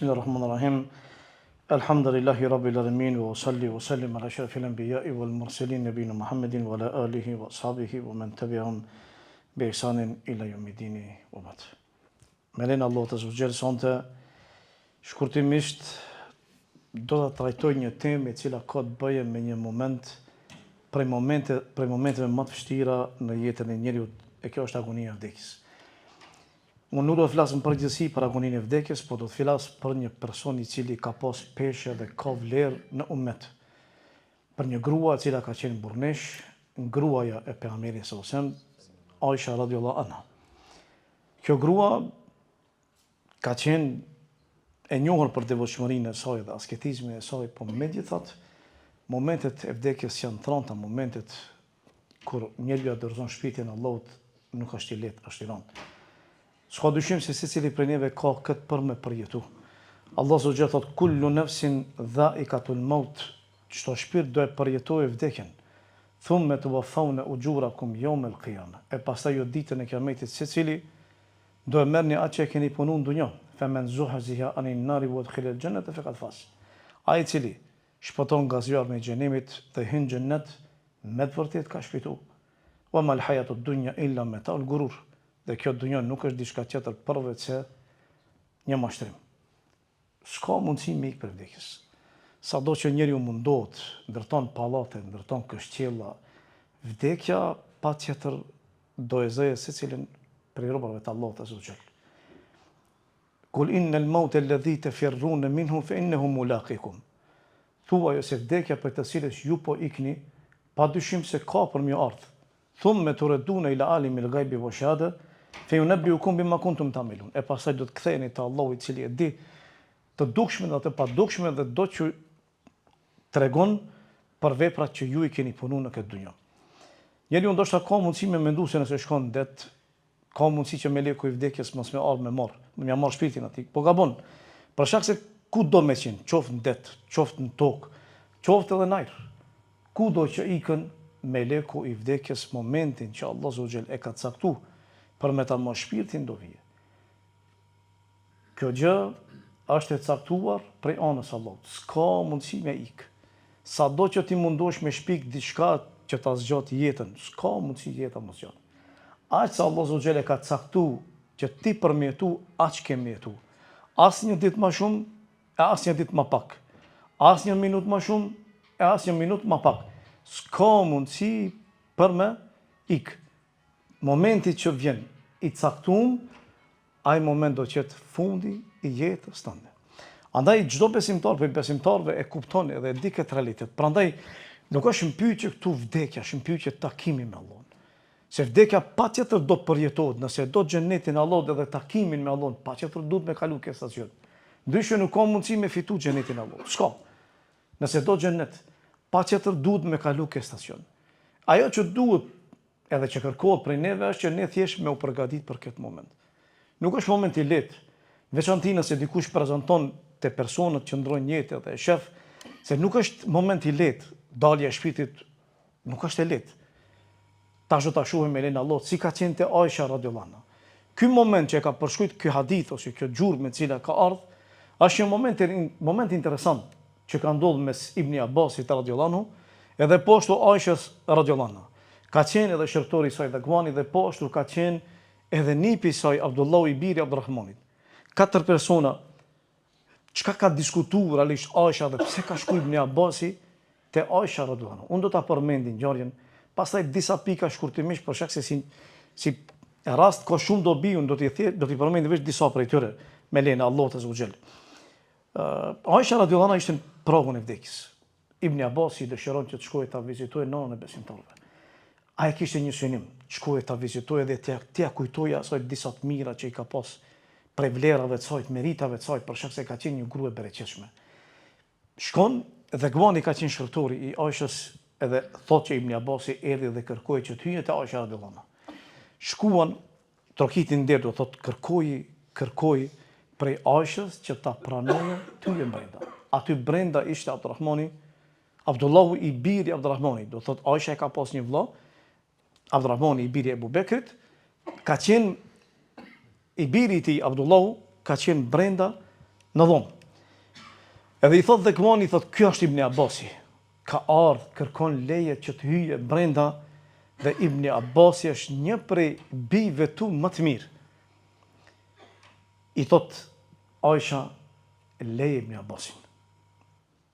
Bismillahirrahmanirrahim. Alhamdulillahi rabbil alamin wa salli wa sallim ala ashrafil anbiya'i wal mursalin nabiyina Muhammedin wa ala alihi wa ashabihi wa man tabi'ahum bi ihsanin ila yawmiddin wa ba'd. Me lenin Allah të zotëgjel sonte shkurtimisht do të trajtoj një temë e cila ka të bëjë me një moment prej momenteve më të vështira në jetën e njeriut, e kjo është agonia e vdekjes. Unë nuk do të flas në përgjithësi për agoninë e vdekjes, por do të flas për një person i cili ka pas peshë dhe ka vlerë në ummet. Për një grua e cila ka qenë burrnesh, gruaja e pejgamberit sallallahu alajhi wasallam, Aisha radhiyallahu anha. Kjo grua ka qenë e njohur për devotshmërinë e saj dhe asketizmin e saj, por megjithatë momentet e vdekjes janë thonta, momentet kur njeriu dorëzon shpirtin Allahut nuk është i lehtë, është i rëndë. S'ka dyshim se secili prej neve ka këtë për me përjetu. Allah Zotë thot kullu nafsin dha'iqatul maut, çdo shpirt do e përjetojë vdekjen. Thumma tuwaffawna ujurakum yawmal qiyamah. E pastaj jo ditën e kiametit secili do e merrni atë që keni punuar në dunjë. Faman zuhziha anin nari wa udkhila al-jannata faqad faz. Ai i cili shpëton nga zjarri i xhenemit dhe hyn në xhennet, me të vërtetë ka shpëtuar. Wa mal hayatud dunya illa mata'ul ghurur. Dhe kjo dunjë nuk është diçka tjetër përveç se një mashtrim. S'ka mundësi me ikë për vdekjes. Sado që njeriu mundohet, ndërton pallate, ndërton kështjella, vdekja patjetër do e zëjë secilin prej robërve të Allahut azza wa jall. Kul innal mauta alladhi tafirruna minhu fa innahu mulaqikum. Thuaj se vdekja për të cilës ju po ikni, padyshim se ka për më ardh. Thumma turaduna ila alimil ghaibi wa shahada fe yunabbiukum bima kuntum ta'malun. E pastaj do të ktheheni te Allahu i cili e di të dukshme dhe të padukshme dhe do që tregon për veprat që ju i keni punuar në këtë dunjë. Njeriu ndoshta ka mundësi me mendu se nëse shkon det, ka mundësi që meleku i vdekjes mos më ardh më marr shpirtin atij. Po gabon. Për shkak se ku do me qenë, qoftë në det, qoftë në tokë, qoftë edhe në ajër. Kudo që ikën meleku i vdekjes momentin që Allah Zotë e ka caktuar për me ta marrë shpirtin do vije. Kjo gjë është e caktuar prej anës Allahut. S'ka mundësi me ikë. Sado që ti mundosh me shpik diçka që ta zgjat jetën, s'ka mundësi jeta mos zgjat. Aq sa Allah Zotë e ka caktuar që ti përmjetu, aq ke mjetu. Asnjë ditë më shumë, e asnjë ditë më pak. Asnjë minutë më shumë, e asnjë minutë më pak. S'ka mundësi për me ikë. Momenti që vjen i caktuar, ai moment do qetë fundi i jetës tënde. Andaj çdo besimtar për besimtarëve e kupton edhe e di këtë realitet. Prandaj nuk është shpytje këtu vdekja, është shpytje takimi me Allahun. Se vdekja patjetër do të përjetohet, nëse do xhenetin e Allahut edhe takimin me Allahun, patjetër duhet me kalu këtë stacion. Ndryshe nuk ka mundësi me fitu xhenetin e Allahut. S'ka. Nëse do xhenet, patjetër duhet me kalu këtë stacion. Ajo që duhet edhe që kërkohet prej neve është që ne thjesht me u përgatit për këtë moment. Nuk është moment i lehtë, veçanti nëse dikush prezanton te personat që ndrojnë jetë dhe e shef se nuk është moment i lehtë, dalja e shpirtit nuk është e lehtë. Tash do ta shohim me lenin Allah si ka qenë te Aisha radhiyallahu anha. Ky moment që e ka përshkruajtur ky hadith ose kjo gjurmë me cila ka ardhur, është një moment interesant që ka ndodhur mes Ibn Abbasit radhiyallahu anhu edhe poshtu Aishës radhiyallahu anha. Ka qenë edhe shërtori i saj Dhagwani dhe poshtu ka qenë edhe nipi i saj Abdullahu i biri Abdurrahmanit. 4 persona. Çka ka diskutuar realisht Aisha dhe pse ka shkuar Ibn Abbasi te Aisha radhiyallahu anha. Unë do ta përmendin ngjarjen, pastaj disa pika shkurtimisht për shkak se si rast ka shumë dobi, unë do t'i përmend vetëm disa prej tyre me lenin Allahut azza wa jall. Aisha radhiyallahu anha ishte në provën e vdekjes. Ibn Abbasi dëshiron që të shkojë ta vizitojë nënën e besimtarëve. Ai kishte një synim, shkojë ta vizitojë dhe t'ia kujtojë asaj disa të mira që i ka pas prej vlerave të saj, meritave të saj, për shkak se ka qenë një grua e bereqetshme. Shkon dhe Gwani ka qenë shërtori i Aishës, edhe thotë që Ibn Abbasi erdhi dhe kërkoi që të hyjë te Aisha radhiyallahu anha. Shkuan trokitin der, do thotë kërkoi prej Aishës që ta pranojë tyje brenda. Aty brenda ishte Abdullahu i biri Abdurrahmanit, do thotë Aisha ka pas një vëlla, Abdurrahmani i biri Ebu Bekrit, ka qenë i biri i tij Abdullahu ka qenë brenda në dhomë. Edhe i thot dhe këmani, i thot, kjo është Ibn Abasi. Ka ardhë, kërkon leje që të hyje brenda, dhe Ibn Abasi është një prej bijve tu më të mirë. I thot Aisha, leje Ibn Abasin.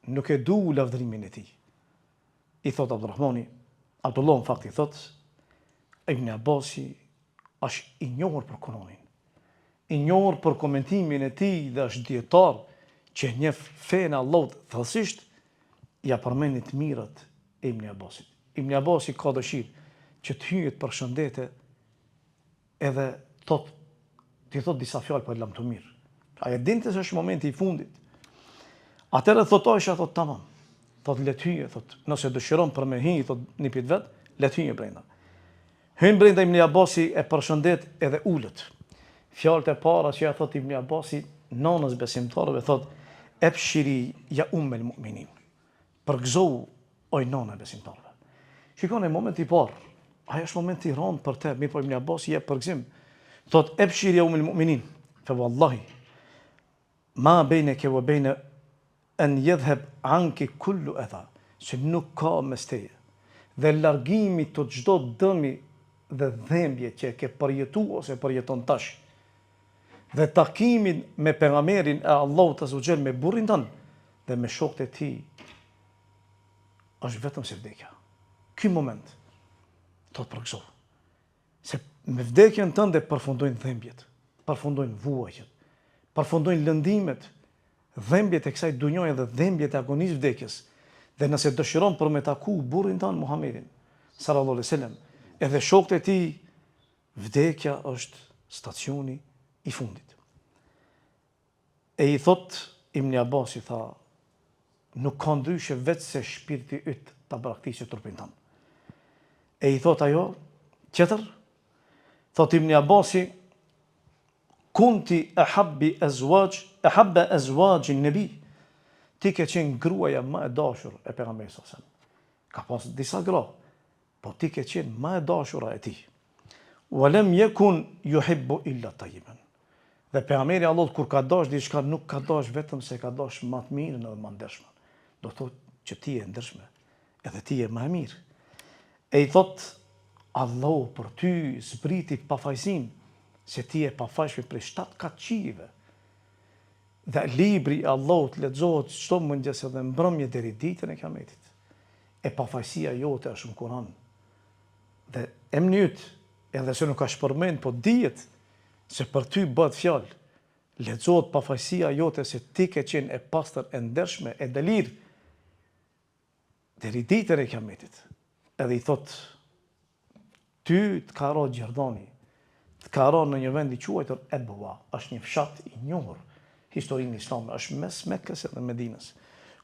Nuk e du lavdërimin e tij. I thot Abdullah në fakt i thot, Ibn Abasi është i njohur për Kur'anin, i njohur për komentimin e tij dhe është dietar që njeh fen e Allahut thellësisht, ja përmendni të mirët e Ibn Abasit. Ibn Abasi ka dëshirë që të hyjet për shëndete edhe ti thot disa fjalë për lam të mirë. Aja dinte se është momenti i fundit. Atëherë thot Aisha, thot tamam. Thot le të hyje, thot nëse dëshiron për me hy, thot një pit vet, le të hyje brenda. Hyn brenda Ibn Abasi e përshëndet edhe ulët. Fjalët e para që ja thot Ibn Abasi nonës besimtarëve, thot ebshiri ja ummel mu'minin. Përgëzou oj nona e besimtarëve. Shikoni momenti i parë. Ajo është momenti i rëndë për te, mirë po Ibn Abasi jep përgëzim. Thot ebshiri ja ummel mu'minin. Fe wallahi ma bejneke wa bejne en jedheb anki kullu edha, që nuk ka mes teje. Dhe largimi të çdo dëmi dhe dhembje që e ke përjetu ose përjeton tash. Dhe takimin me pejgamberin e Allahut azza wa jall, me burrin tënd dhe me shokët e tij, është vetëm se vdekja. Ky moment thot përgëzo. Se me vdekjen tënde përfundojnë dhembjet, përfundojnë vuajtjet, përfundojnë lëndimet, dhembjet e kësaj dunjoje dhe dhembjet e agonisë vdekjes. Dhe nëse dëshiron për me taku burrin tënd Muhamedit sallallahu alaihi wasallam, edhe shokët e tij, vdekja është stacioni i fundit. E i thot Ibn Abasi, tha, nuk ka ndryshe vetë se shpirti yt ta braktisë trupin tënd. E i thot ajo, tjetër, thot Ibn Abasi, kunti ahabba azwaj nabi. Ti ke qenë gruaja më e dashur e pejgamberit sallallahu alaihi wasallam. Ka pas disa gra, po ti ke qenë më e dashura e tij. Wa lam yakun yuhibbu illa tayyiban. Dhe pejgamberi Allahut kur ka dash diçka, nuk ka dash vetëm se ka dash më të mirën edhe më ndershme. Do thotë që ti je ndershme, edhe ti je më e mirë. E i thot Allahu për ty zbriti pafajësinë, se ti je pafajshme prej 7 qiejve. Dhe libri i Allahut lexohet çdo mëngjes edhe mbrëmje deri ditën e Kiametit. E pafajësia jote është në Kur'an. Dhe e mënyt, edhe se nuk ka shpërmend, po dihet se për ty bëhet fjalë. Lexohet pafajësia jote se ti ke qenë e pastër, e ndershme, e delir deri ditën e Kiametit. Edhe i thot, ty të ka ra Gjerdani, të ka ra në një vend i quajtur Ebwa, është një fshat i njohur historinë islame, është mes Mekës dhe Medinës,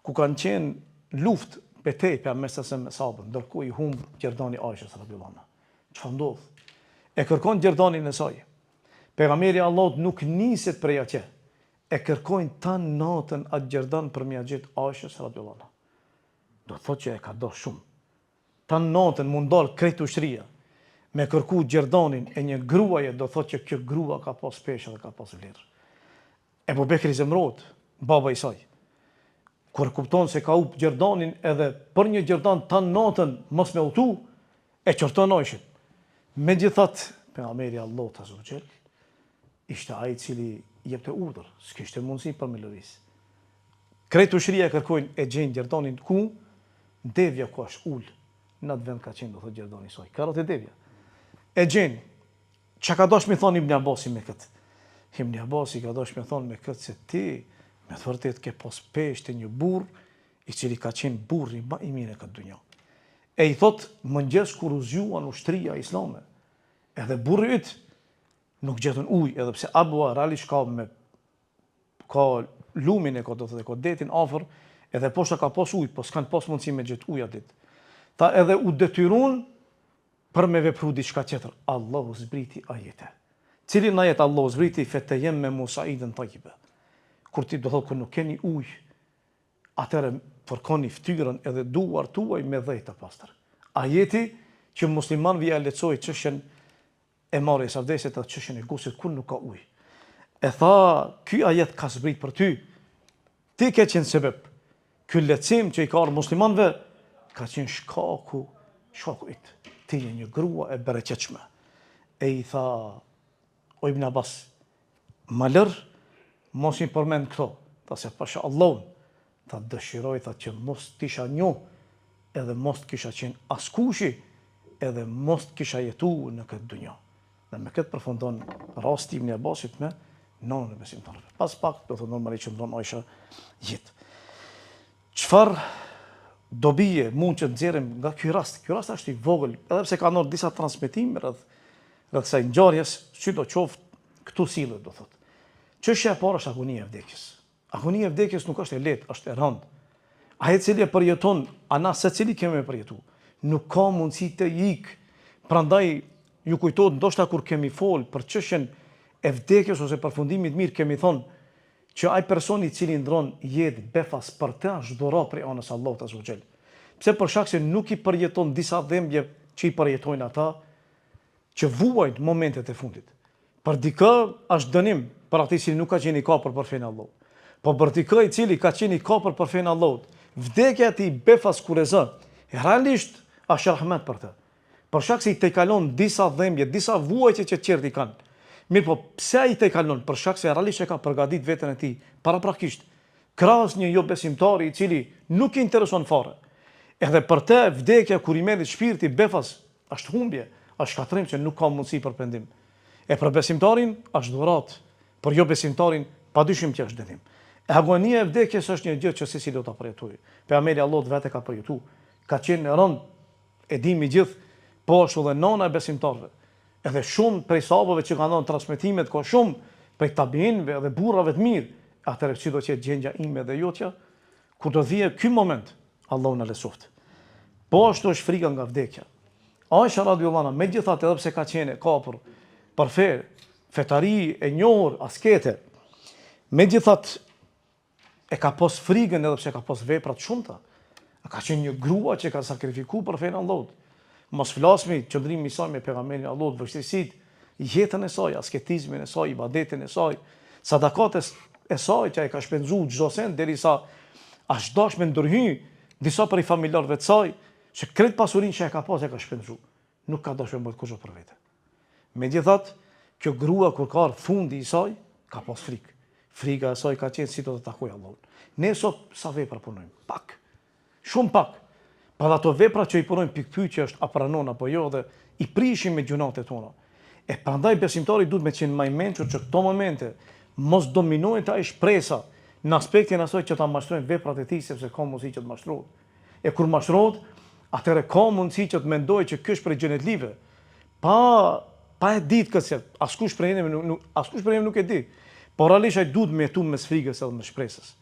ku kanë qenë luftë, betejë për mes së sahabëve, ndërkohë i humb Gjerdani Aishës radhiyallahu anha. Çfarë ndodh? E kërkon Gjerdanin e saj. Pejgamberi Allahut nuk niset prej atje. E kërkojnë tanë natën atë Gjerdan për mia gjet Aishës radhiyallahu anha. Do thotë që e ka dashur shumë. Tanë natën mund dal krejt ushtria me kërku Gjerdanin e një gruaje, do thotë që kjo grua ka pas peshë dhe ka pas vlerë. Ebu Bekri zemrohet, baba i saj. Kur kupton se ka up Gjerdanin edhe për një Gjerdan tanë natën mos me utu, e qorton Aishën. Megjithatë, pejgamberi Allahut azza wa jall ishte ai i cili jepte urdhër, s'kishte mundësi për me lëviz. Krejt ushtria kërkojnë e gjejnë Gjerdanin ku? Devja ku është ul. Në atë vend ka qenë, do thotë Gjerdani i saj. Ka rrotë devja. E gjenë. Çka ka dashur me thonë Ibn Abasi me këtë? Ibn Abasi ka dashur me thonë me këtë se ti me të vërtetë ke pas peshë të një burr i cili ka qenë burri më i mirë në këtë dunjë. E i thot mëngjes kur u zgjuan ushtria islame, edhe burri yt nuk gjetën ujë, edhe pse Abua realisht ka lumin e ka, do thotë, ka detin afër, edhe poshta ka pas ujë, po s'kan pas mundësi me gjet ujë atë. Ta edhe u detyrun për me vepru diçka tjetër. Allahu zbriti ajete. Cilin ajet Allahu zbriti? Fetayem me Musaidën tajyibe. Kur ti do thotë kur nuk keni ujë, atëherë fërkoni fytyrën edhe duar tuaj me dhejtë të pastër. Ajeti që musliman vija lecoj çështjen e marrjes së abdesit, atë çështjen e guslit kur nuk ka ujë. E tha, ky ajet ka zbrit për ty. Ti ke qenë sebeb. Ky lehtësim që i ka ardhur muslimanëve ka qenë shkaku it. Ti je një grua e bereqetshme. E i tha, o Ibn Abbas, ma lër, mos i përmend këto. Tha se pasha Allahun, tha dëshiroj tha që mos t'isha njoh, edhe mos t'kisha qenë askushi, edhe mos t'kisha jetu në këtë dunjë. Dhe me këtë përfundon rasti Ibn Abbasit me nonën e besimtarëve. Pas pak do të normalisht qëndron Aisha jetë. Çfarë dobije mund që nxjerrim nga ky rast? Ky rast është i vogël, edhe pse ka ndodhur disa transmetime rreth kësaj ngjarjes, çdo qoftë këtu sillet, do thotë. Çështja e parë është agonia e vdekjes. Agonia e vdekjes nuk është e lehtë, është e rëndë. Ai i cili e përjeton, ana secili kemi me përjetu. Nuk ka mundësi të ik. Prandaj ju kujtohet ndoshta kur kemi fol për çështjen e vdekjes ose përfundimit mirë kemi thonë që ai person i cili ndron jetë befas për të është dhura prej anës Allahut azza wa xal. Pse për shkak se nuk i përjeton disa dhimbje që i përjetojnë ata që vuajnë momentet e fundit. Për dikë është dënim për atë që nuk ka qenë i kapur për fenë Allahut. Po për dikë i cili ka qenë i kapur për fenë Allahut, vdekja e tij befas kur e zë, realisht është rahmet për të. Për shkak se i tejkalon disa dhimbje, disa vuajtje që qerti kanë. Mirë po, pse ai te kalon? Për shkak se realisht e ka përgatit veten e tij paraprakisht. Krahas një jo besimtari i cili nuk i intereson fare. Edhe për të vdekja kur i merret shpirti befas, është humbje, është shkatrim që nuk ka mundësi për pendim. E për besimtarin është dhurat, për jo besimtarin padyshim që është dënim. E agonia e vdekjes është një gjë që secili do ta përjetojë. Pejgamberi Allahut vetë ka përjetuar. Ka qenë rënd, e dimi gjithë, po ashtu dhe nona e besimtarëve. Edhe shumë prej sahabëve që kanë dhënë transmetimet, ka shumë prej tabiinëve dhe burrave të mirë, atëherë si do të jetë gjendja ime dhe jotja, kur do vijë ky moment, Allahu na lesoft. Po ashtu është frika nga vdekja. Aisha radhiyallahu anha, megjithatë edhe pse ka qenë kapur për fe, fetari e njohur, askete, megjithatë e ka pas frikën edhe pse ka pas vepra të shumta. Ka qenë një grua që ka sakrifikuar për fenë Allahut. Mos flasmi qëndrimi i saj me pejgamberin Allahut, vështirësitë, jetën e saj, asketizmin e saj, ibadetin e saj, sadakat e saj që ai ka shpenzuar çdo sent derisa as dash me ndërhy disa prej familjarëve të saj, që kretë pasurinë që e ka pas e ka shpenzuar. Nuk ka dashur më të kurrë për vete. Megjithatë, kjo grua kur ka ardhur fundi i saj, ka pas frikë. Frika e saj ka qenë si do të takojë Allahun. Ne sot sa vepra punojmë? Pak. Shumë pak. Pa ato vepra që i punojmë pikpyetje është a pranon apo jo dhe i prishim me gjunatet tona. E prandaj besimtari duhet me qenë më i mençur që këto momente mos dominojnë ai shpresa në aspektin asaj që ta mashtrojnë veprat e tij sepse ka mundësi që të mashtrohet. E kur mashtrohet, atëherë ka mundësi që të mendojë që ky është për xhenetlive. Pa e ditë këse askush prej neve nuk e di. Por realisht ai duhet me jetu mes frikës edhe me shpresës.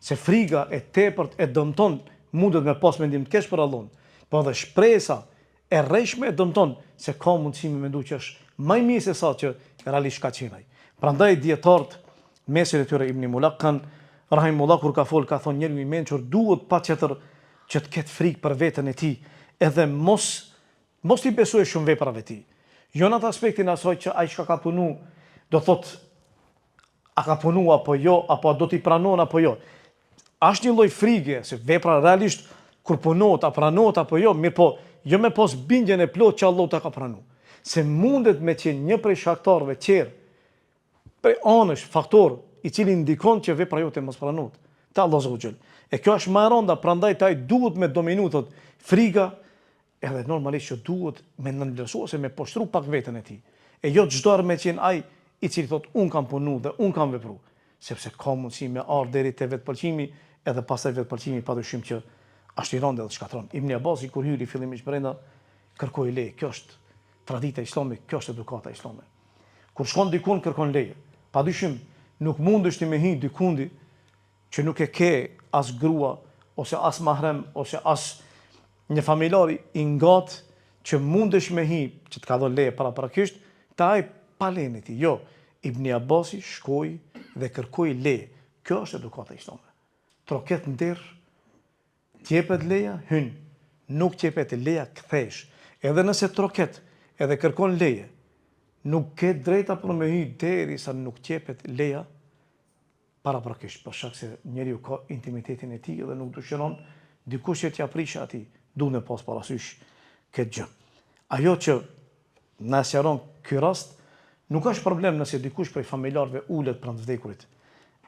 Se frika e tepërt e dëmton mundet me pas mendim të keq për Allahun, po edhe shpresa e rreshme e dëmton se ka mundësi me mendu që është më mirë se sa që realisht ka qenë ai. Prandaj dietarët mesin e tyre Ibn Mulaqan rahimullah kur ka fol ka thonë njeriu i mençur duhet patjetër që të ketë frikë për veten e tij, edhe mos i besojë shumë veprave të tij. Jo në atë aspektin asaj që ai çka ka punu, do thotë a ka punu apo jo, apo do t'i pranon apo jo. Është një lloj frike, se vepra realisht kur punohet, a pranohet apo jo, mirë po, jo me pos bindjen e plot që Allahu ta ka pranuar. Se mundet me qenë një prej shkaktarëve qerë, prej anësh, faktor, i cili ndikon që vepra jote mos pranohet. Te Allahu Azza wa Jall. E kjo është më e rënda, prandaj taj duhet me dominu thot frika, edhe normalisht që duhet me nënvlerësua ose me poshtru pak veten e tij. E jo çdo herë me qenë ai i cili thot un kam punu dhe un kam vepru, sepse ka mundësi me ardh deri te vetpëlqimi, edhe pastaj vetpëlqimi padyshim që është i rëndë dhe shkatron. Ibn Abbasi kur hyri fillimisht brenda kërkoi leje. Kjo është tradita islame, kjo është edukata islame. Kur shkon dikun kërkon leje. Padyshim nuk mundesh ti me hy dikundi që nuk e ke as grua ose as mahrem ose as një familjar i ngat që mundesh me hy që të ka dhënë leje paraprakisht, ta ai pa lejen e tij. Jo, Ibn Abbasi shkoi dhe kërkoi leje. Kjo është edukata islame. Troket nder, t'jepet leja, hyn. Nuk t'jepet leja, kthesh. Edhe nëse troket, edhe kërkon leje, nuk ke drejta për me hy derisa nuk qepet leja paraprakisht, për shkak se njeriu ka intimitetin e tij dhe nuk dëshiron dikush që t'ia prishë atij, duhet me pas parasysh këtë gjë. Ajo që na sqaron ky rast nuk është problem nëse dikush prej familjarëve ulet pranë vdekurit,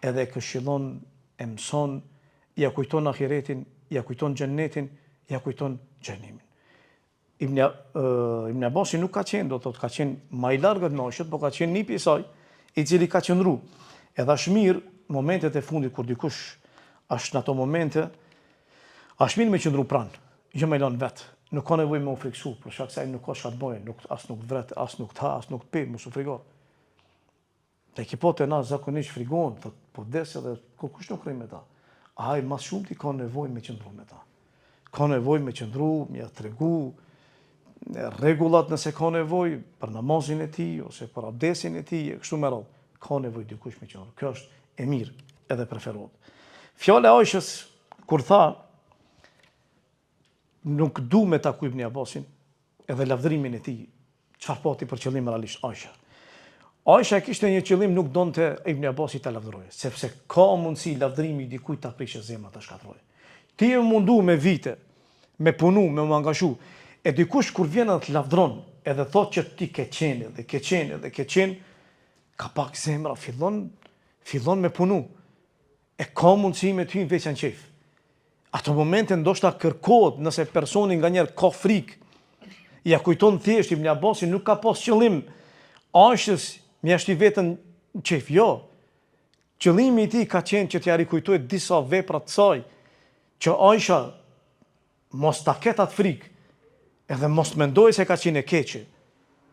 edhe e këshillon, e mëson, ja kujton ahiretin, ja kujton xhennetin, ja kujton xhenimin. Ibn Abbasi nuk ka qenë, do të thotë, ka qenë më i largët me Aishën, por ka qenë nipi i saj, i cili ka qëndru. Edhe është mirë momentet e fundit kur dikush është në ato momente, është mirë me qëndru pranë, jo me lënë vetë. Nuk ka nevojë me u friksu, për shkak se ai nuk ka çfarë të bëjë, as nuk vret, as nuk ta, as nuk pi, mos u frigon. Te ekipote na zakonisht frigon, po des edhe kush nuk rri me ta. Ai më shumë ti ka nevojë me qëndru me ta. Ka nevojë me qëndru, me ia tregu rregullat nëse ka nevojë për namazin e tij ose për abdesin e tij, kështu me radhë. Ka nevojë dikush me qëndru. Kjo është e mirë edhe preferohet. Fjala e Aishës kur tha nuk du me taku Ibn Abbasin, edhe lavdërimin e tij, çfarë pati për qëllim realisht Aisha. Aisha kishte një qëllim, nuk donte Ibn Abbasi ta lavdëroje, sepse ka mundësi lavdërimi dikujt ta prishë zemrën, ta shkatërrojë. Ti e mundu me vite, me punu, me u angazhu, e dikush kur vjen edhe të lavdron, edhe thot që ti ke qenë, dhe ke qenë, dhe ke qenë, ka pak zemra, fillon me punu. E ka mundësi me ty në veçan qef. Ato momente ndoshta kërkohet nëse personi nga njerë ka frikë, ja kujton thjesht Ibn Abbasi nuk ka pas qëllim Aishës mjashti vetën qef, jo. Qëllimi i tij ka qenë që t'ja rikujtojë disa vepra të saj, që Aisha mos ta ketë atë frikë, edhe mos mendoj se ka qenë e keqe,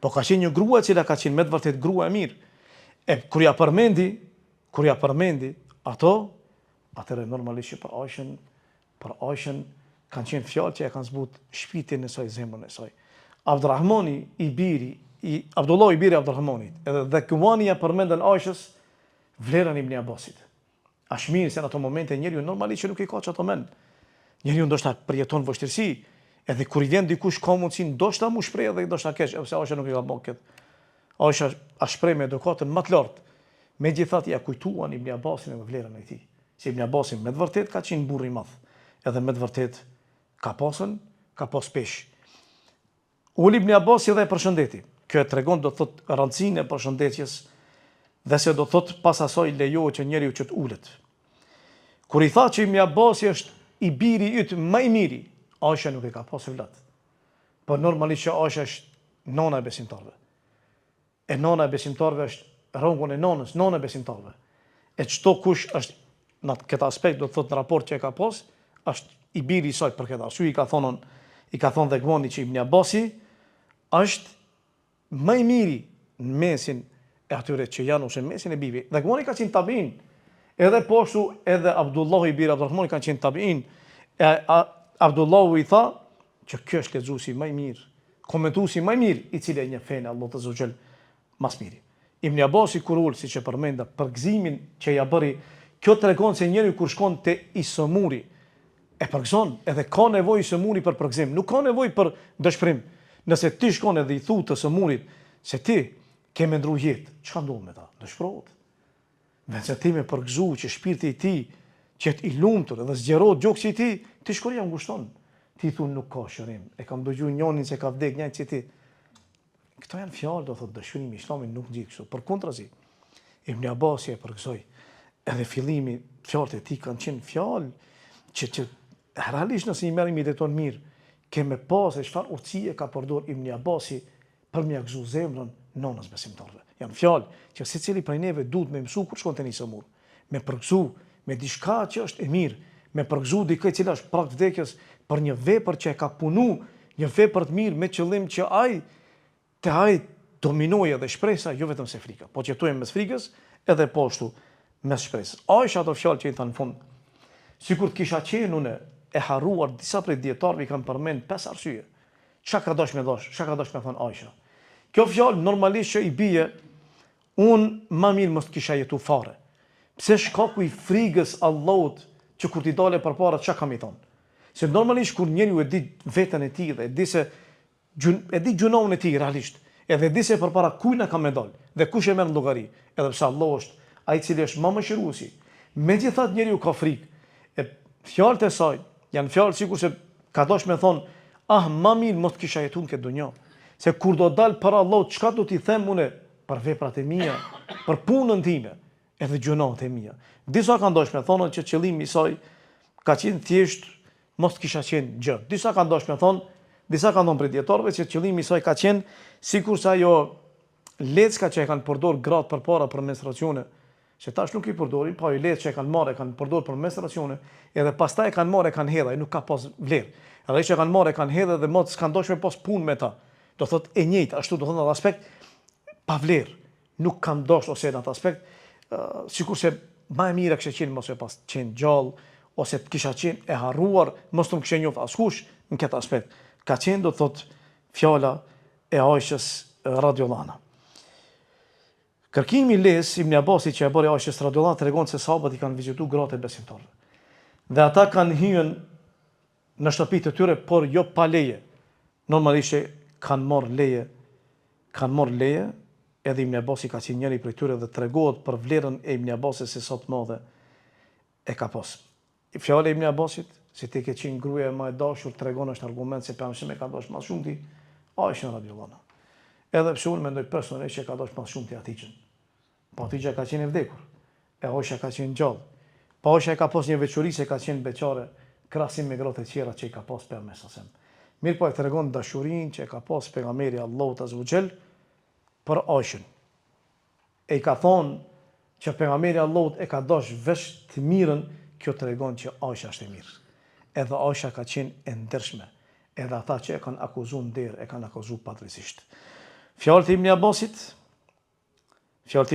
po ka qenë një grua e cila ka qenë me të vërtet grua e mirë. E kur ja përmendi ato, atëherë normalisht që për Aishën kanë qenë fjalë që e kanë zbut shpirtin e saj, zemrën e saj. Abdullah i biri Abdurrahmanit, edhe Dhakwani ja përmendën Aishës vlerën e Ibn Abbasit. Është mirë se në ato momente njeriu normalisht që nuk i ka çato mend. Njeriu ndoshta përjeton vështirësi, edhe kur i vjen dikush ka mundësi ndoshta mu shpreh edhe ndoshta keq, ose Aisha nuk i ka bën këtë. Aisha shpreh me edukatën më të lartë. Megjithatë ja kujtuan Ibn Abbasin me vlerën e tij. Si Ibn Abbasi me të vërtet ka qenë burr i madh, edhe me të vërtet ka pas peshë. Uli Ibn Abbasi dhe e përshëndeti. Kjo e tregon do thot rëndësinë e përshëndetjes dhe se do thot pas asaj lejohet që njeriu që të ulet. Kur i tha që Ibn Abbasi është i biri yt më i miri, Aisha nuk e ka pasur vlat. Po normalisht që Aisha është nona e besimtarëve. E nona e besimtarëve është rrogun e nonës, nona e besimtarëve. E çdo kush është në këtë aspekt do të thot në raport që e ka pas, është i biri i saj për këtë arsye i ka thonë Dhakwani që Ibn Abbasi është më i miri në mesin e atyre që janë ose në mesin e bive. Dhakwani ka qenë tabiin, edhe poshtu edhe Abdullah i biri Abdurrahmani kanë qenë tabiin. Abdullahu i tha që kjo është lexuesi më i mirë, komentuesi më i mirë i cili e njeh fenë Allah të Zogjel mas miri. Ibn Abbasi kur ul, siç e përmenda, për gëzimin që ja bëri, kjo tregon se njeriu kur shkon te Isomuri e përgëzon, edhe ka nevojë Isomuri për përgëzim, nuk ka nevojë për dëshpërim. Nëse ti shkon edhe i thu të Somurit se ti ke me ndru jetë, çka ndodh me ta? Dëshpërohet. Nëse ti me përgëzu që shpirti i tij që i lumtur edhe zgjerohet gjoksi i tij, ti shkoria ngushton. Ti thun nuk ka shërim. E kam dëgjuar njërin se ka vdek njëri si ti. Këto janë fjalë do thotë dëshirimi i Islamit nuk di kështu. Përkundrazi, Ibn Abbasi e përgëzoi. Edhe fillimi fjalët e tij kanë qenë fjalë që realisht nëse i merrim i deton mirë, kemë pas se çfarë utësie ka përdor Ibn Abbasi për mja gëzu zemrën nonës besimtarëve. Janë fjalë që secili prej neve duhet me mësu kur shkon te Isomur, me përgëzu me diçka që është e mirë, me përgëzu dikë e cila është prag vdekjes për një vepër që e ka punu, një vepër të mirë me qëllim që ai dominojë edhe shpresa, jo vetëm se frika, po që jetojmë mes frikës edhe poshtu mes shpresës. Aisha ato fjalë që i thanë në fund, sikur të kisha qenë unë e harruar, disa prej dietarëve i kanë përmend 5 arsye. Çka ka dashur me thonë Aisha. Kjo fjalë normalisht që i bie unë më mirë mos kisha jetu fare. Pse shkaku i frikës Allahut që kur ti dale përpara çka kam i thonë. Se normalisht kur njeriu e di veten e tij dhe e di se e di gjunoun e tij realisht, Edhe di se përpara kujt na ka më dal dhe kush e merr llogari, edhe pse Allah është ai i cili është më mëshiruesi. Megjithatë njeriu ka frikë. E fjalët e saj janë fjalë sikurse ka dosh me thonë, ma mirë mos kisha jetuar në këtë dunjë. Se kur do dal para Allahut, çka do t'i them unë për veprat e mia, për punën time, edhe gjunat e mia. Disa kanë dosh me thonë që qëllimi i saj ka qenë thjesht mos kisha qenë gjë. Disa kanë dosh me thonë, disa kanë thonë për dietarëve që qëllimi i saj ka qenë sikurse ajo lecka që e kanë përdor gratë përpara për menstruacione, që tash nuk i përdorin, po ajo leckë që e kanë marrë, e kanë përdor për menstruacione, edhe pastaj e kanë marrë, e kanë hedhë, ai nuk ka pas vlerë. Edhe që e kanë marrë, e kanë hedhë dhe mos s'kan dosh me pas punë me ta. Do thot e njëjtë, ashtu do thot në aspekt pa vlerë. Nuk kanë dosh ose në atë aspekt, sikurse më e mira kishte qenë mos e pas qenë gjallë ose të kisha qenë e harruar, mos të më kishte njohur askush në këtë aspekt. Ka qenë do thot fjala e Aishës radhiyallahu anha. Kërkimi i Les Ibn Abbasit që e bëri Aishës radhiyallahu anha tregon se sahabët i kanë vizituar gratë e besimtarëve. Dhe ata kanë hyrë në shtëpitë e tyre, por jo pa leje. Normalisht kanë marrë leje, edhe Ibn Abbasi ka qenë njëri prej tyre dhe tregohet për vlerën e Ibn Abbasit se sa të madhe e ka pas. Fjala e Ibn Abbasit, se ti ke qenë gruaja më e dashur, tregon është argument se pamshëm e ka dashur më shumë ti Aisha radhiyallahu anha. Edhe pse unë mendoj personalisht që ka dashur më shumë ti Hatixhen. Po Hatixha ka qenë e vdekur, e Aisha ka qenë gjallë. Po Aisha ka pas një veçori se ka qenë beqare krahasim me gratë të tjera që i ka pas pejgamberi sallallahu alajhi wasallam. Mirë po e tregon dashurinë që e ka pas pejgamberi Allahut azza wa jall për Aishën. E i ka thonë që pejgamberi Allahut e ka dash vesh të mirën, kjo tregon që Aisha është e mirë. Edhe Aisha ka qenë e ndershme. Edhe ata që e kanë akuzuar nder, e kanë akuzuar padrejtisht. Fjalët e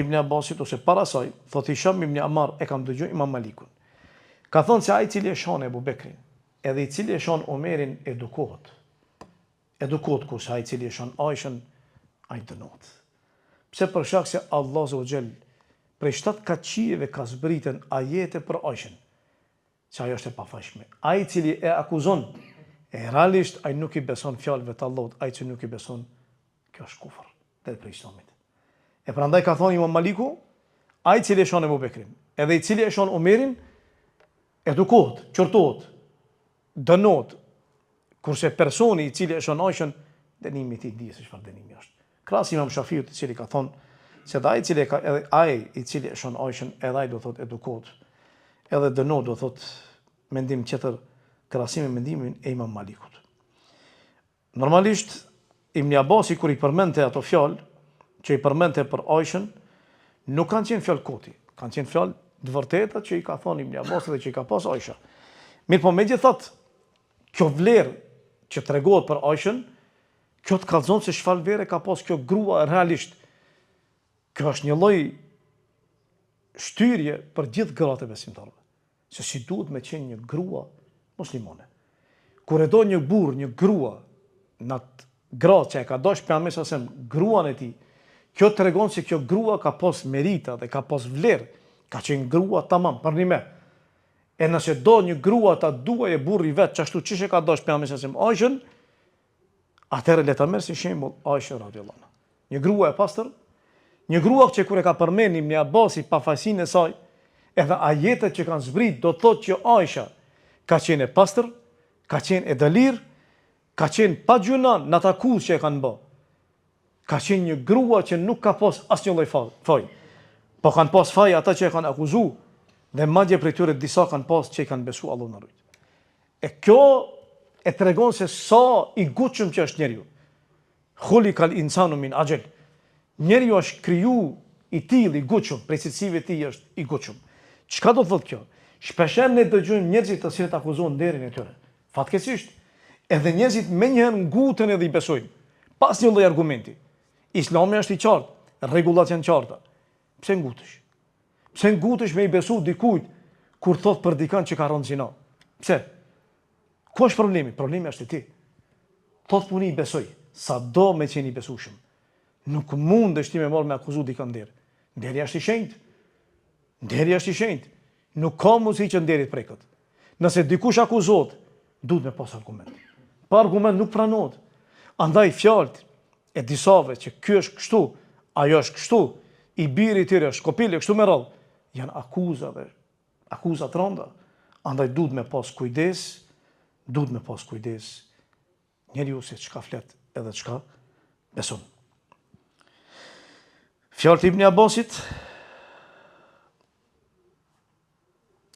Ibn Abbasit ose para saj, thotë Hisham ibn Ammar e kam dëgjuar Imam Malikun. Ka thonë se ai i cili e shon Ebu Bekrin, edhe i cili e shon Omerin edukohet. Edukohet kurse ai i cili e shon Aishën, ai dënohet. Pse? Për shkak se Allah Azza wa Jall prej 7 kaqijeve ka zbritën ajete për Aishën, që ajo është e pafajshme. Ai i cili e akuzon, e realisht ai nuk i beson fjalëve të Allahut, ai që nuk i beson, kjo është kufër, dhe për Islamit. E prandaj ka thonë Imam Maliku, ai i cili e shon Ebu Bekrin, edhe i cili e shon Omerin, edukohet, qortohet, dënohet, kurse personi i cili e shon Aishën, dënimi i tij dihet se çfarë dënimi është. Krahas Imam Shafiut i cili ka thonë se ai i cili e shon Aishën, edhe ai do thotë edukohet, edhe dënohet do thotë mendim tjetër krahasim me mendimin e Imam Malikut. Normalisht Ibn Abbasi kur i përmendte ato fjalë që i përmendte për Aishën, nuk kanë qenë fjalë koti, kanë qenë fjalë të vërteta që i ka thonë Ibn Abbasi dhe që i ka pas Aisha. Mirë po megjithatë, kjo vlerë që tregohet për Aishën, kjo të kallëzon se çfarë vere ka pas kjo grua realisht. Kjo është një lloj shtyrje për gjithë gratë e besimtarëve. Se si duhet me qenë një grua muslimane. Kur e do një burr, një grua, në atë gratë që e ka dash pejgamberi sallallahu alajhi wasallam, gruan e tij, kjo tregon se kjo grua ka pas merita dhe ka pas vlerë, ka qenë grua tamam për një me. E nëse do një grua ta duaj e burri vet, çashtu çish e ka dash pejgamberi sallallahu alajhi wasallam Aishën, atëherë le ta merr si shembull Aisha radhiyallahu anha. Një grua e pastër, një grua që kur e ka përmendur Ibn Abbasi pafajësinë e saj, edhe ajetet që kanë zbrit do thotë që Aisha ka qenë e pastër, ka qenë e dëlir, ka qenë pa gjuna në ata akuzë që e kanë bë. Ka qenë një grua që nuk ka pas asnjë lloj faj. Po kanë pas faj ata që e kanë akuzuar dhe madje prej tyre disa kanë pas që i kanë besu Allahun e rrit. E kjo e tregon se sa i gutshëm që është njeriu. Khuliqal insanu min ajal. Njeriu është kriju i tillë i gutshëm, prej secilive të tij është i gutshëm. Çka do thotë kjo? Shpeshherë ne dëgjojmë njerëzit të cilët akuzojnë nderin e tyre. Fatkeqësisht, edhe njerëzit menjëherë ngutën edhe i besojnë, pas një lloj argumenti. Islami është i qartë, rregullat janë qarta. Pse ngutesh? Pse ngutesh me i besu dikujt kur thot për dikën që ka rënë zina? Pse? Ku është problemi? Problemi është i ti. Thot puni i besoj, sa do me qenë i besueshëm. Nuk mundesh ti me marrë me akuzu dikën nder. Nderi është i shenjtë. Nderi është i shenjtë. Nuk ka mundësi që nderi të preket. Nëse dikush akuzohet, duhet me pas argument. Pa argument nuk pranohet. Andaj fjalët e disave që ky është kështu, ajo është kështu, i biri i tyre është kopile, kështu me radhë, janë akuza të rënda. Andaj duhet me pas kujdes, njeriu se çka flet edhe çka beson. Fjalët e Ibn Abbasit,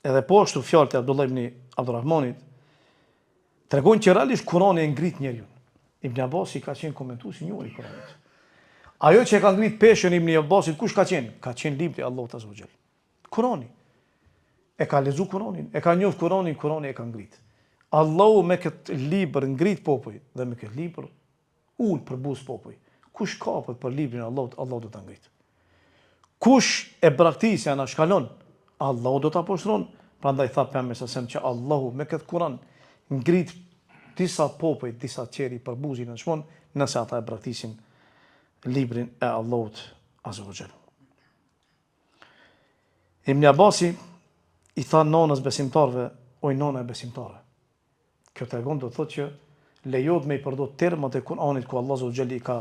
edhe po ashtu fjalët e Abdullah ibn Abdurrahmanit, tregojnë që realisht Kurani e ngrit njeriu. Ibn Abbasi ka qenë komentues i njohur i Kuranit. Ajo që ka ngrit peshën Ibn Abbasit, kush ka qenë? Ka qenë libri i Allahut azza wa jall. Kurani. E ka lexuar Kuranin, e ka njohur Kuranin, Kurani e ka ngrit. Allahu me këtë libër ngrit popull dhe me këtë libër ul për buzë popull. Kush kapet për librin e Allahut, Allahu do ta ngrit. Kush e braktisë ana shkalon, Allahu do ta poshtron. Prandaj tha pejgamberi sa që Allahu me këtë Kuran ngrit disa popull, disa qeri për buzën e shmon, nëse ata e braktisin librin e Allahut azza wa jall. Ibn Abbasi i tha nonës besimtarve, oj nona e besimtare. Kjo tregon do thotë që lejohet me i përdor termat e Kuranit ku Allahu azza wa jall i ka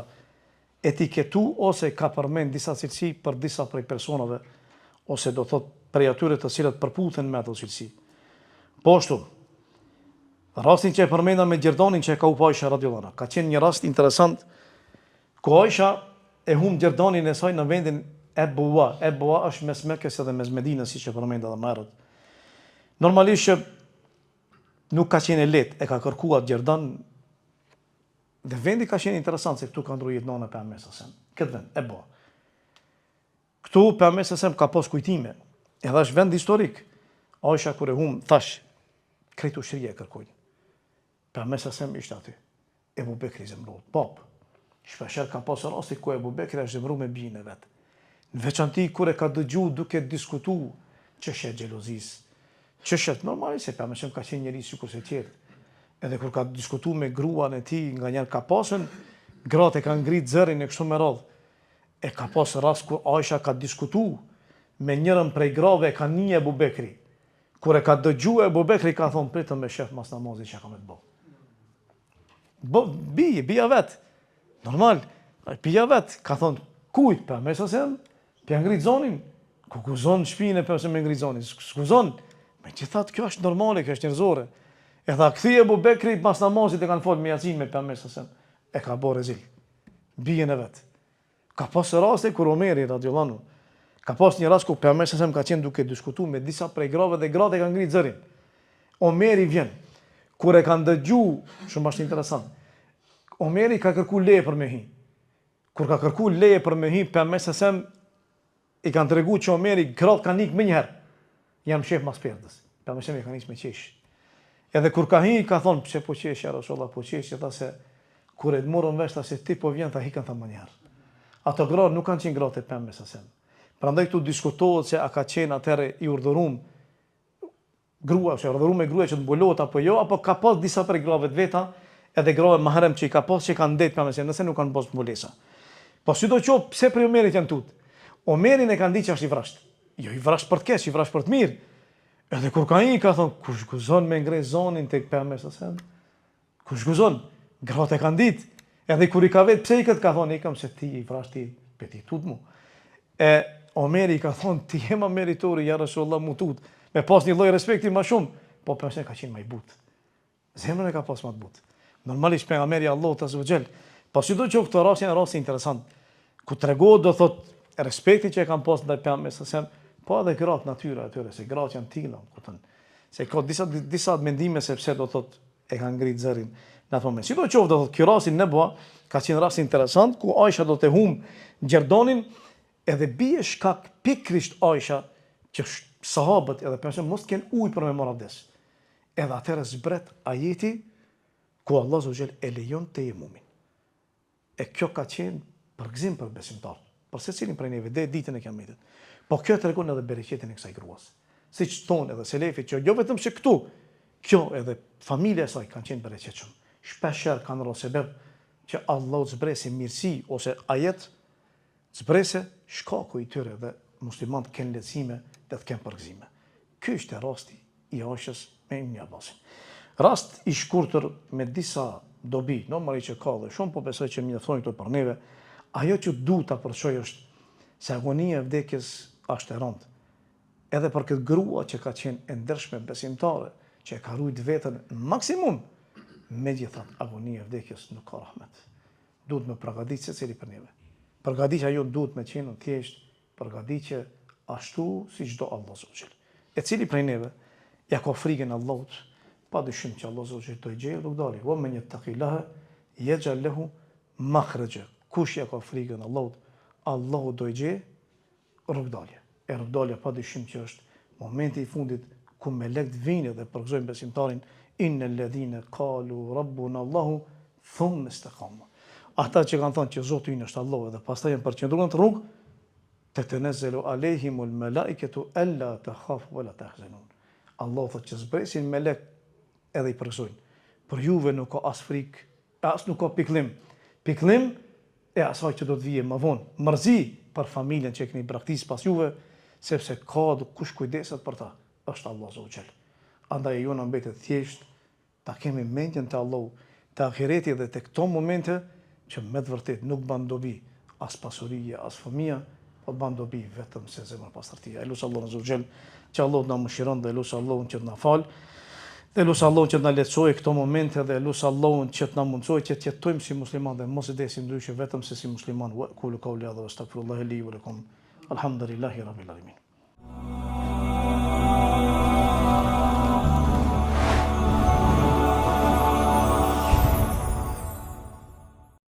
etiketu ose ka përmend disa cilësi për disa prej personave, ose do thotë prej atyre të cilët përputhen me ato cilësi. Po ashtu, rastin që e përmenda me Gjerdanin që e ka humbur Aisha radhiyallahu anha, ka qenë një rast interesant ku Aisha e humb Gjerdanin e saj në vendin e Buwa. E Buwa është mes Mekës dhe mes Medinës, siç e përmenda edhe më herët. Normalisht që nuk ka qenë lehtë, e ka kërkuar Gjerdan dhe vendi ka qenë interesant se këtu ka ndruar jetë nona pejgamberi sa. Këtë vend e Buwa. Këtu pejgamberi sa ka pas kujtime. Edhe është vend historik. Aisha kur e humb thash kretu shërje e kërkojnë. Pejgamberi sa ishte aty. Ebu Bekri zemrot, pap. Shpeshherë ka pasur raste ku Ebu Bekri është zemruar me bijën e vet. Në veçanti kur e ka dëgjuar duke diskutuar çështje xhelozisë. Çështje normale se pejgamberi ka qenë njëri sikur se tjerë. Edhe kur ka diskutuar me gruan e tij, nganjëherë ka pasur gratë kanë ngrit zërin e kështu me radhë. E ka pasur rast ku Aisha ka diskutuar me njërin prej grave e ka një Ebu Bekri. Kur e ka dëgjuar Ebu Bekri ka thonë pritëm me shef mas namazit që ka me të bëj. Bija vet. Normal. Bija vet. Ka thonë kujt për me sasem, për ngrit zonin. Ku zon shpinë për se me ngrit zonin. Skuzon. Me që thatë kjo është normale, kjo është njerëzore. E tha kthie Ebu Bekri mas namazit e kanë folë me Yasin me për me sasem. E ka bo rezil. Bijen e vet. Ka pasur raste kur Omeri radhiyallahu anhu ka pas një rast ku pejgamberi sa ka qenë duke diskutuar me disa prej grave dhe gratë e kanë ngrit zërin. Omeri vjen. Kur e kanë dëgjuar, shumë është interesant. Omeri ka kërkuar leje për me hi. Kur ka kërkuar leje për me hi, pejgamberi sa i kanë treguar që Omeri gratë kanë ikë më një herë. Jam shef mas perdës. Pejgamberi sa kanë ikë me qesh. Edhe kur ka hi, ka thonë pse po qesh ja Rasulullah, po qesh tha se kur e morën vesh se ti po vjen tha hikan tha më një herë. Ato gratë nuk kanë qenë gratë e pejgamberit sa. Prandaj këtu diskutohet se a ka qenë atëherë i urdhëruar grua, ose urdhëruar me gruaja që të mbulohet apo jo, apo ka pas disa prej grave të veta, edhe grave mahrem që i ka pas që kanë ndet pejgamberit, nëse nuk kanë pas mbulesa. Po sidoqoftë pse për Omerit janë tut. Omerin e kanë ditë që është i vrasht. Jo i vrasht për të keq, i vrasht për të mirë. Edhe kur ka i ka thonë kush guzon me ngre zonin tek pejgamberi sa. Kush guzon? Gratë e kanë ditë. Edhe kur i ka vetë pse i këtë ka thonë ikam se ti i vrasht ti petit tut mu. Omeri ka thonë, ti jema meritori, ja Rasulullah mu tut, me pas një lloj respekti ma shumë, po përse ka qenë ma i but. Zemrën e ka pas ma të but. Normalisht pejgamberi Allahut azza wa jall, po sidoqoftë këto raste janë raste interesant, ku tregohet do thotë respekti që e kanë pas ndaj pejgamberit sa, po edhe gratë natyra atyre, se gratë janë tilla, kupton. Se ka disa mendime se pse do thotë e kanë ngrit zërin në atë moment. Sidoqoftë do thotë ky rast në Buha ka qenë rast interesant ku Aisha do të humb Gjerdanin. Edhe bie shkak pikrisht Aisha që sahabët edhe përse mos kanë ujë për me marrë abdes. Edhe atëherë zbret ajeti ku Allah azza wa jall e lejon tejemumin. E kjo ka qenë përgëzim për besimtar, për secilin prej neve deri ditën e Kiametit. Po kjo tregon edhe bereqetin e kësaj gruas. Siç thonë edhe selefit që jo vetëm se këtu, kjo edhe familja e saj kanë qenë bereqetshëm. Shpeshherë kanë rënë sebeb që Allahu zbresi mirësi ose ajet zbrese shkaku i tyre dhe muslimanët kanë lehtësime dhe të kenë përgëzime. Ky është rasti i Aishës me Ibn Abbasin. Rast i shkurtër me disa dobi, normalisht që ka dhe shumë, po besoj që mjaftojnë këto për neve. Ajo që duhet ta përçoj është se agonia e vdekjes është e rëndë. Edhe për këtë grua që ka qenë e ndershme besimtare, që e ka ruajt veten në maksimum, megjithatë agonia e vdekjes nuk ka rahmet. Duhet me përgatitë secili për neve. Përgatitja jo duhet me qenë thjesht përgatitje ashtu si çdo Allah zogjel. E cili prej neve ja ka frikën Allahut, pa dyshim që Allah zogjel do i gjejë rrugdalje. Wa men yattaqillaha yaj'al lahu makhraja. Kush ja ka frikën Allahut, Allahu do i gjejë rrugdalje. E rrugdalja pa dyshim që është momenti i fundit ku melekt vinë dhe përgëzojnë besimtarin innal ladhina qalu rabbuna Allahu thumma istaqamu. Ata që kanë thënë që Zoti ynë është Allahu dhe pastaj janë përqendruar në rrugë, tetenezzalu alejhimul malaikatu alla takhafu wala tahzanun. Allahu thotë që zbresin melek edhe i përgëzojnë. Për juve nuk ka as frikë, as nuk ka pikëllim. Pikëllim e asaj që do të vijë më vonë. Mërzi për familjen që e keni braktisë pas juve, sepse ka kush kujdeset për ta, është Allah zogjel. Andaj ju na mbetet thjesht ta kemi mendjen te Allahu, te ahireti dhe te këto momente që me të vërtet nuk ban dobi as pasuria, as fëmia, po ban dobi vetëm se zemra pastërtia. E lutë Allahun zogjel që Allah na mëshiron dhe lutë Allahun që të na fal. Dhe lutë Allahun që të na lehtësojë këto momente dhe lutë Allahun që të na mundsojë që të jetojmë si muslimanë dhe mos i desim ndryshe vetëm se si musliman. Wa qulu qawli hadha wastaghfirullaha li wa lakum. Alhamdulillahi rabbil alamin.